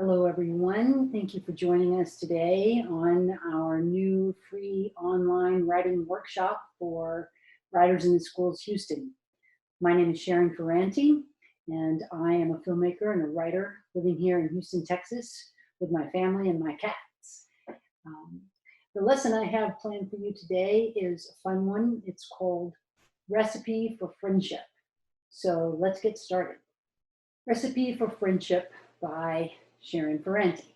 Hello, everyone. Thank you for joining us today on our new free online writing workshop for writers in the schools, Houston. My name is Sharon Ferranti, and I am a filmmaker and a writer living here in Houston, Texas, with my family and my cats. Um, the lesson I have planned for you today is a fun one. It's called Recipe for Friendship. So let's get started. Recipe for Friendship by Sharon Ferranti.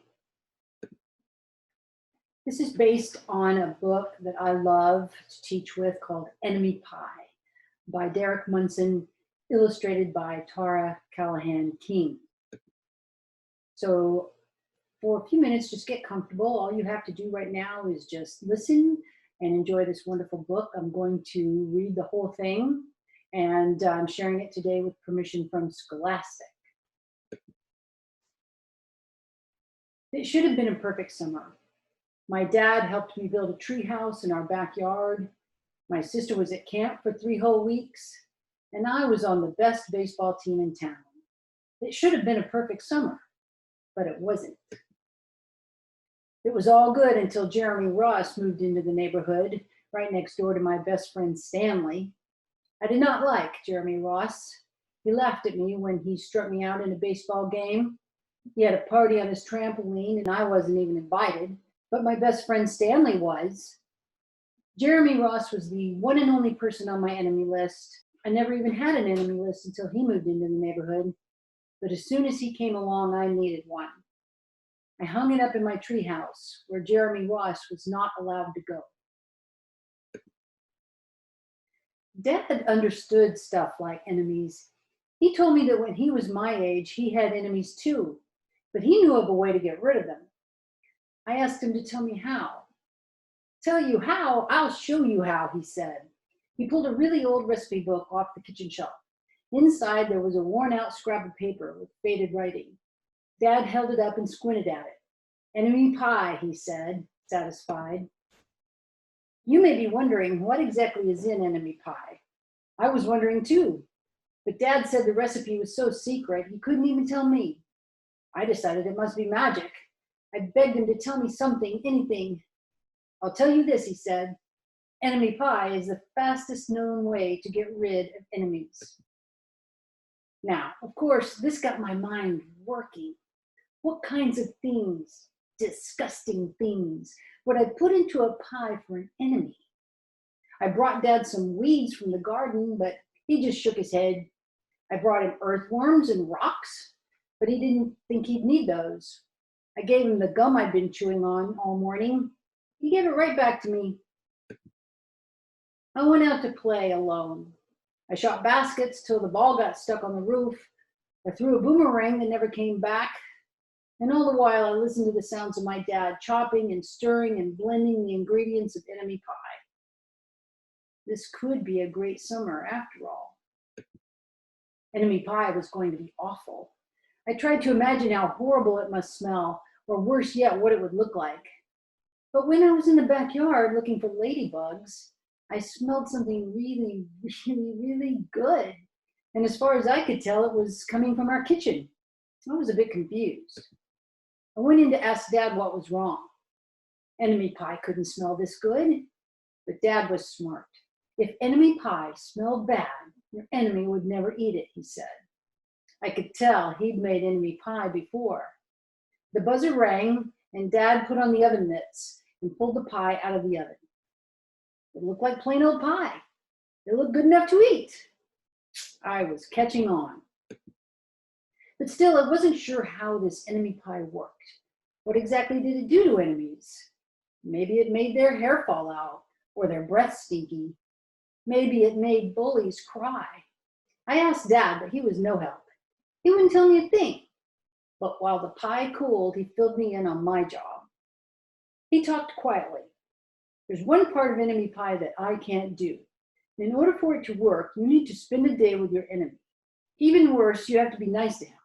This is based on a book that I love to teach with called Enemy Pie by Derek Munson, illustrated by Tara Callahan King. So for a few minutes, just get comfortable. All you have to do right now is just listen and enjoy this wonderful book. I'm going to read the whole thing, and I'm sharing it today with permission from Scholastic. It should have been a perfect summer. My dad helped me build a treehouse in our backyard. My sister was at camp for 3 whole weeks, and I was on the best baseball team in town. It should have been a perfect summer, but it wasn't. It was all good until Jeremy Ross moved into the neighborhood right next door to my best friend Stanley. I did not like Jeremy Ross. He laughed at me when he struck me out in a baseball game. He had a party on his trampoline, and I wasn't even invited, but my best friend Stanley was. Jeremy Ross was the one and only person on my enemy list. I never even had an enemy list until he moved into the neighborhood, but as soon as he came along, I needed one. I hung it up in my treehouse, where Jeremy Ross was not allowed to go. Dad understood stuff like enemies. He told me that when he was my age, he had enemies too, but he knew of a way to get rid of them. I asked him to tell me how. Tell you how? I'll show you how, he said. He pulled a really old recipe book off the kitchen shelf. Inside, there was a worn-out scrap of paper with faded writing. Dad held it up and squinted at it. Enemy pie, he said, satisfied. You may be wondering what exactly is in enemy pie. I was wondering too, but Dad said the recipe was so secret he couldn't even tell me. I decided it must be magic. I begged him to tell me something, anything. I'll tell you this, he said. Enemy pie is the fastest known way to get rid of enemies. Now, of course, this got my mind working. What kinds of things, disgusting things, would I put into a pie for an enemy? I brought Dad some weeds from the garden, but he just shook his head. I brought him earthworms and rocks, but he didn't think he'd need those. I gave him the gum I'd been chewing on all morning. He gave it right back to me. I went out to play alone. I shot baskets till the ball got stuck on the roof. I threw a boomerang that never came back. And all the while, I listened to the sounds of my dad chopping and stirring and blending the ingredients of enemy pie. This could be a great summer after all. Enemy pie was going to be awful. I tried to imagine how horrible it must smell, or worse yet, what it would look like. But when I was in the backyard looking for ladybugs, I smelled something really, really good. And as far as I could tell, it was coming from our kitchen. I was a bit confused. I went in to ask Dad what was wrong. Enemy pie couldn't smell this good, but Dad was smart. If enemy pie smelled bad, your enemy would never eat it, he said. I could tell he'd made enemy pie before. The buzzer rang, and Dad put on the oven mitts and pulled the pie out of the oven. It looked like plain old pie. It looked good enough to eat. I was catching on. But still, I wasn't sure how this enemy pie worked. What exactly did it do to enemies? Maybe it made their hair fall out or their breath stinky. Maybe it made bullies cry. I asked Dad, but he was no help. He wouldn't tell me a thing. But while the pie cooled, he filled me in on my job. He talked quietly. There's one part of enemy pie that I can't do. In order for it to work, you need to spend a day with your enemy. Even worse, you have to be nice to him.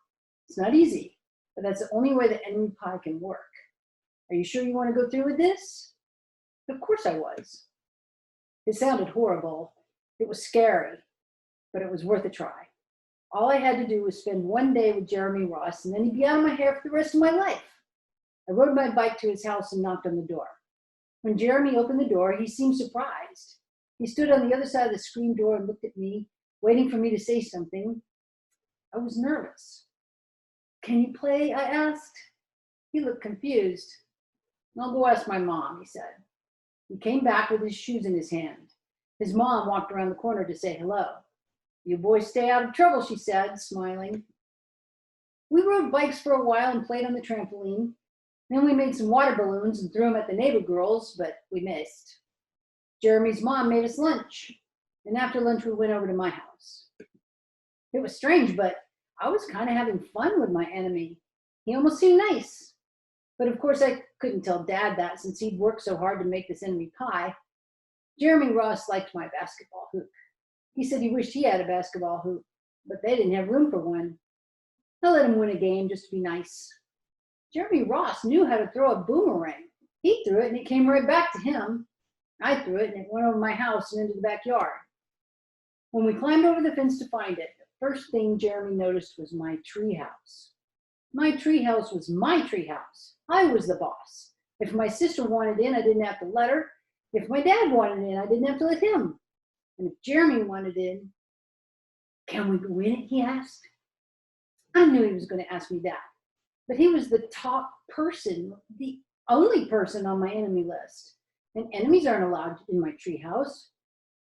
It's not easy, but that's the only way that enemy pie can work. Are you sure you want to go through with this? Of course I was. It sounded horrible. It was scary, but it was worth a try. All I had to do was spend one day with Jeremy Ross, and then he'd be out of my hair for the rest of my life. I rode my bike to his house and knocked on the door. When Jeremy opened the door, he seemed surprised. He stood on the other side of the screen door and looked at me, waiting for me to say something. I was nervous. "Can you play?" I asked. He looked confused. "I'll go ask my mom," he said. He came back with his shoes in his hand. His mom walked around the corner to say hello. "You boys stay out of trouble," she said, smiling. We rode bikes for a while and played on the trampoline. Then we made some water balloons and threw them at the neighbor girls, but we missed. Jeremy's mom made us lunch, and after lunch we went over to my house. It was strange, but I was kind of having fun with my enemy. He almost seemed nice. But of course I couldn't tell Dad that since he'd worked so hard to make this enemy pie. Jeremy Ross liked my basketball hoop. He said he wished he had a basketball hoop, but they didn't have room for one. I let him win a game just to be nice. Jeremy Ross knew how to throw a boomerang. He threw it and it came right back to him. I threw it and it went over my house and into the backyard. When we climbed over the fence to find it, the first thing Jeremy noticed was my treehouse. My treehouse was my treehouse. I was the boss. If my sister wanted in, I didn't have to let her. If my dad wanted in, I didn't have to let him. And if Jeremy wanted in, "Can we go in it?" he asked. I knew he was going to ask me that. But he was the top person, the only person on my enemy list. And enemies aren't allowed in my treehouse.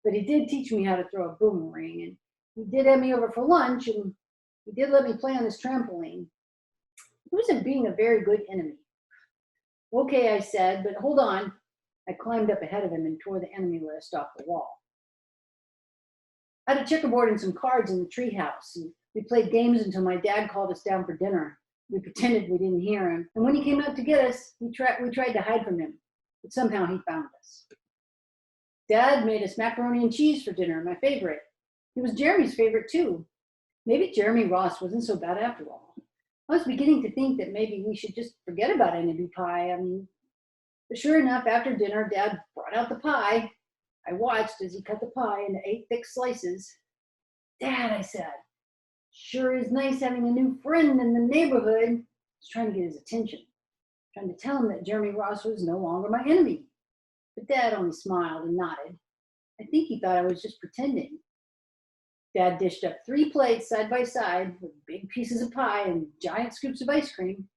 But he did teach me how to throw a boomerang. And he did have me over for lunch. And he did let me play on his trampoline. He wasn't being a very good enemy. "Okay," I said, "but hold on." I climbed up ahead of him and tore the enemy list off the wall. I had a checkerboard and some cards in the treehouse. And we played games until my dad called us down for dinner. We pretended we didn't hear him. And when he came out to get us, we tried to hide from him. But somehow he found us. Dad made us macaroni and cheese for dinner, my favorite. It was Jeremy's favorite too. Maybe Jeremy Ross wasn't so bad after all. I was beginning to think that maybe we should just forget about enemy pie. But sure enough, after dinner, Dad brought out the pie. I watched as he cut the pie into 8 thick slices. "Dad," I said, "sure is nice having a new friend in the neighborhood." I was trying to get his attention, trying to tell him that Jeremy Ross was no longer my enemy. But Dad only smiled and nodded. I think he thought I was just pretending. Dad dished up 3 plates side by side with big pieces of pie and giant scoops of ice cream.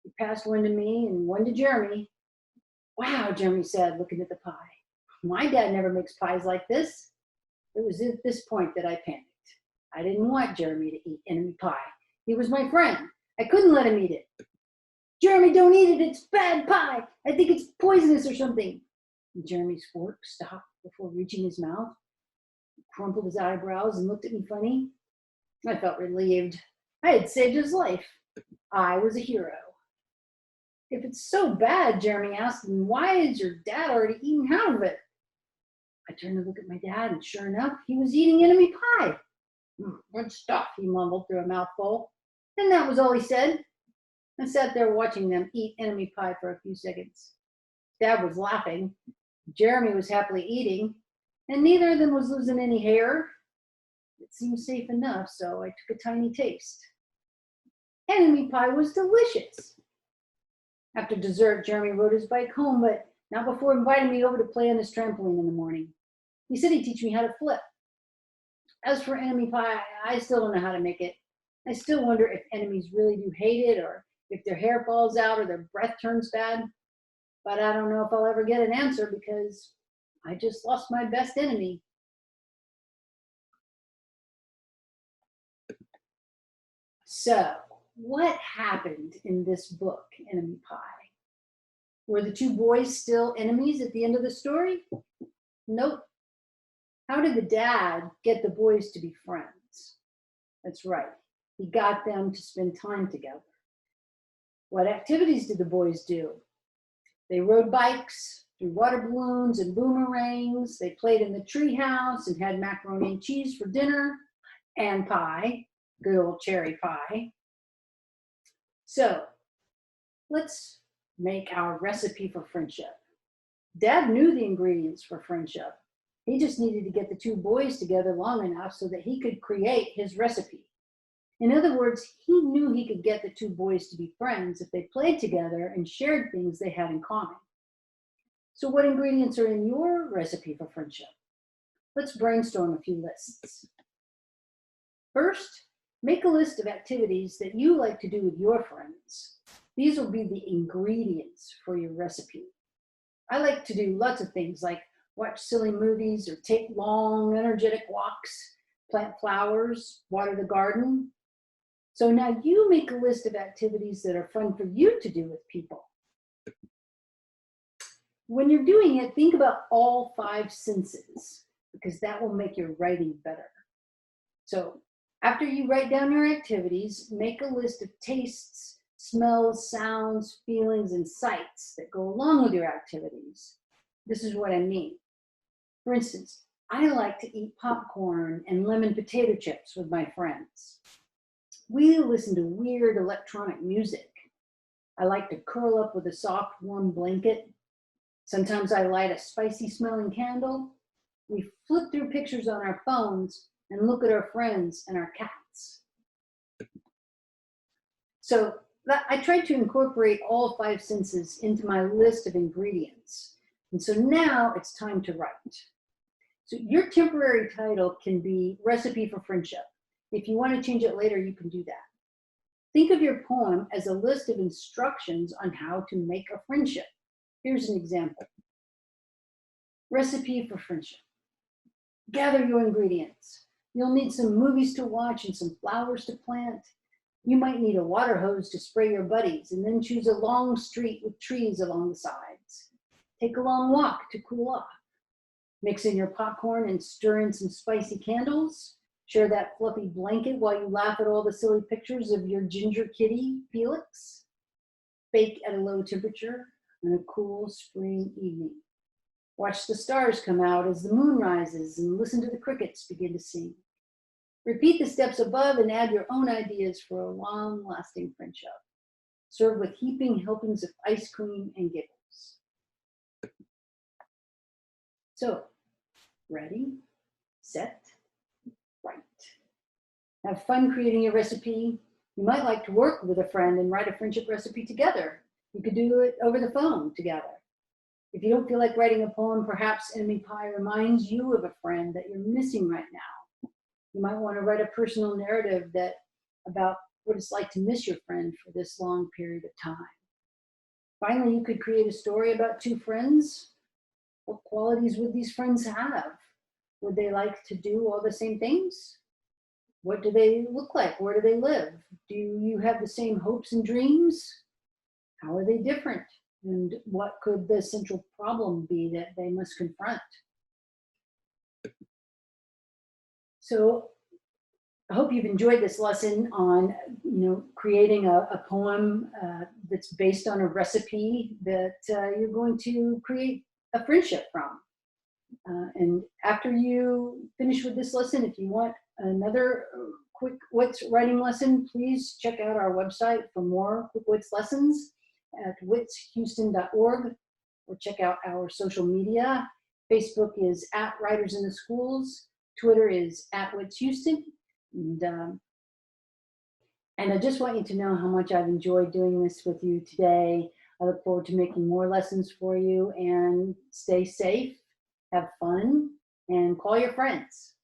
He passed one to me and one to Jeremy. "Wow," Jeremy said, looking at the pie. "My dad never makes pies like this." It was at this point that I panicked. I didn't want Jeremy to eat enemy pie. He was my friend. I couldn't let him eat it. "Jeremy, don't eat it. It's bad pie. I think it's poisonous or something." And Jeremy's fork stopped before reaching his mouth. He crumpled his eyebrows and looked at me funny. I felt relieved. I had saved his life. I was a hero. "If it's so bad," Jeremy asked, "then why is your dad already eating half of it?" I turned to look at my dad, and sure enough, he was eating enemy pie. "Good stuff," he mumbled through a mouthful. And that was all he said. I sat there watching them eat enemy pie for a few seconds. Dad was laughing. Jeremy was happily eating, and neither of them was losing any hair. It seemed safe enough, so I took a tiny taste. Enemy pie was delicious. After dessert, Jeremy rode his bike home, but not before inviting me over to play on his trampoline in the morning. He said he'd teach me how to flip. As for enemy pie, I still don't know how to make it. I still wonder if enemies really do hate it, or if their hair falls out or their breath turns bad. But I don't know if I'll ever get an answer because I just lost my best enemy. So, what happened in this book, Enemy Pie? Were the 2 boys still enemies at the end of the story? Nope. How did the dad get the boys to be friends? That's right. He got them to spend time together. What activities did the boys do? They rode bikes, threw water balloons and boomerangs. They played in the treehouse and had macaroni and cheese for dinner and pie, good old cherry pie. So let's make our recipe for friendship. Dad knew the ingredients for friendship. He just needed to get the 2 boys together long enough so that he could create his recipe. In other words, he knew he could get the two boys to be friends if they played together and shared things they had in common. So what ingredients are in your recipe for friendship? Let's brainstorm a few lists. First, make a list of activities that you like to do with your friends. These will be the ingredients for your recipe. I like to do lots of things like watch silly movies or take long, energetic walks, plant flowers, water the garden. So now you make a list of activities that are fun for you to do with people. When you're doing it, think about all 5 senses, because that will make your writing better. So after you write down your activities, make a list of tastes, smells, sounds, feelings, and sights that go along with your activities. This is what I mean. For instance, I like to eat popcorn and lemon potato chips with my friends. We listen to weird electronic music. I like to curl up with a soft, warm blanket. Sometimes I light a spicy smelling candle. We flip through pictures on our phones and look at our friends and our cats. So I tried to incorporate all 5 senses into my list of ingredients. And so now it's time to write. So your temporary title can be Recipe for Friendship. If you want to change it later, you can do that. Think of your poem as a list of instructions on how to make a friendship. Here's an example. Recipe for friendship. Gather your ingredients. You'll need some movies to watch and some flowers to plant. You might need a water hose to spray your buddies, and then choose a long street with trees along the sides. Take a long walk to cool off. Mix in your popcorn and stir in some spicy candles. Share that fluffy blanket while you laugh at all the silly pictures of your ginger kitty, Felix. Bake at a low temperature on a cool spring evening. Watch the stars come out as the moon rises and listen to the crickets begin to sing. Repeat the steps above and add your own ideas for a long-lasting friendship. Serve with heaping helpings of ice cream and giggles. So, ready, set, write. Have fun creating your recipe. You might like to work with a friend and write a friendship recipe together. You could do it over the phone together. If you don't feel like writing a poem, perhaps Enemy Pie reminds you of a friend that you're missing right now. You might want to write a personal narrative about what it's like to miss your friend for this long period of time. Finally, you could create a story about 2 friends. What qualities would these friends have? Would they like to do all the same things? What do they look like? Where do they live? Do you have the same hopes and dreams? How are they different? And what could the central problem be that they must confront? So I hope you've enjoyed this lesson on creating a poem that's based on a recipe that you're going to create a friendship from. And after you finish with this lesson, if you want another quick WITS writing lesson, please check out our website for more quick WITS lessons at witshouston.org, or check out our social media. Facebook is @WritersInTheSchools. Twitter is @WitsHouston. And I just want you to know how much I've enjoyed doing this with you today. I look forward to making more lessons for you, and stay safe, have fun, and call your friends.